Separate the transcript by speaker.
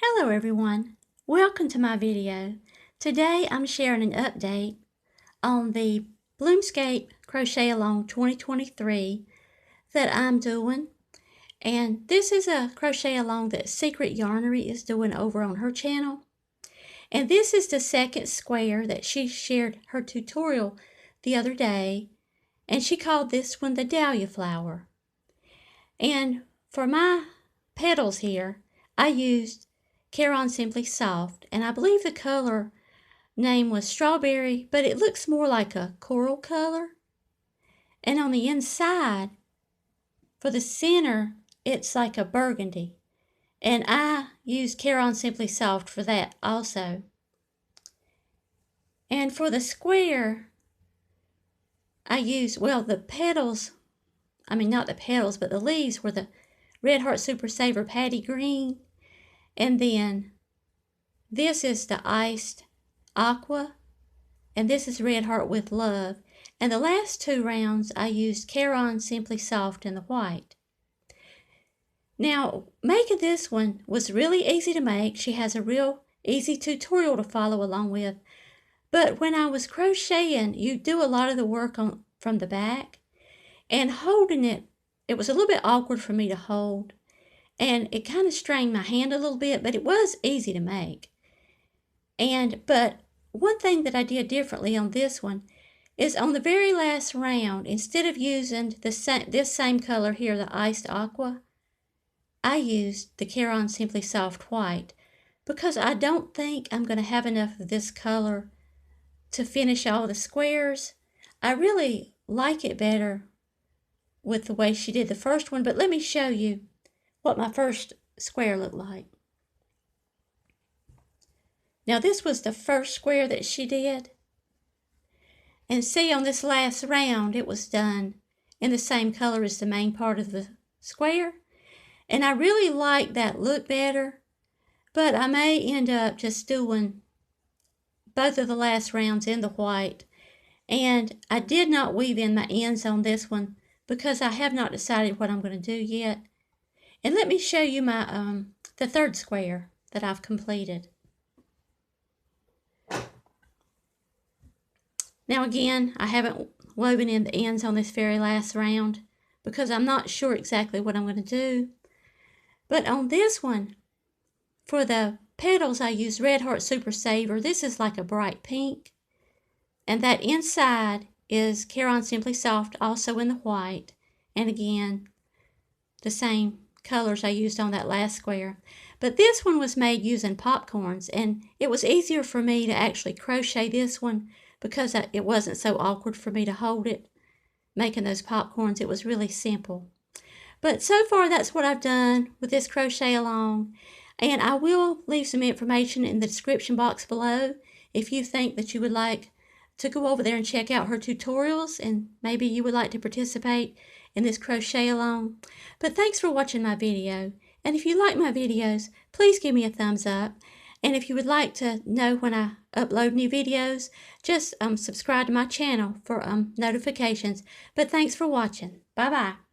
Speaker 1: Hello everyone, welcome to my video. Today I'm sharing an update on the Bloomscape Crochet Along 2023 that I'm doing. And this is a crochet along that Secret Yarnery is doing over on her channel. And this is the second square that she shared her tutorial the other day. And she called this one the Dahlia Flower. And for my petals here, I used Caron Simply Soft, and I believe the color name was Strawberry, but it looks more like a coral color. And on the inside, for the center, it's like a burgundy. And I used Caron Simply Soft for that also. And for the square, I used, well, the petals, not the petals, but the leaves were the Red Heart Super Saver Patty Green. And then this is the Iced Aqua, and this is Red Heart with Love. And the last two rounds I used Caron Simply Soft in the white. Now, making this one was really easy to make. She has a real easy tutorial to follow along with. But when I was crocheting, you do a lot of the work from the back. And holding it, it was a little bit awkward for me to hold. And it kind of strained my hand a little bit, but it was easy to make. But one thing that I did differently on this one is on the very last round, instead of using this same color here, the Iced Aqua, I used the Caron Simply Soft White because I don't think I'm going to have enough of this color to finish all the squares. I really like it better with the way she did the first one, but let me show you what my first square looked like. Now this was the first square that she did. And see, on this last round, it was done in the same color as the main part of the square. And I really like that look better, but I may end up just doing both of the last rounds in the white. And I did not weave in my ends on this one because I have not decided what I'm going to do yet. And let me show you my the third square that I've completed. Now again, I haven't woven in the ends on this very last round because I'm not sure exactly what I'm going to do. But on this one, for the petals, I used Red Heart Super Saver. This is like a bright pink. And that inside is Caron Simply Soft, also in the white. And again, the same colors I used on that last square. But this one was made using popcorns, and it was easier for me to actually crochet this one because it wasn't so awkward for me to hold it. Making those popcorns, it was really simple. But so far, that's what I've done with this crochet along. And I will leave some information in the description box below if you think that you would like to go over there and check out her tutorials, and maybe you would like to participate in this crochet along. But thanks for watching my video. And if you like my videos, please give me a thumbs up. And if you would like to know when I upload new videos, just subscribe to my channel for notifications. But thanks for watching. Bye-bye.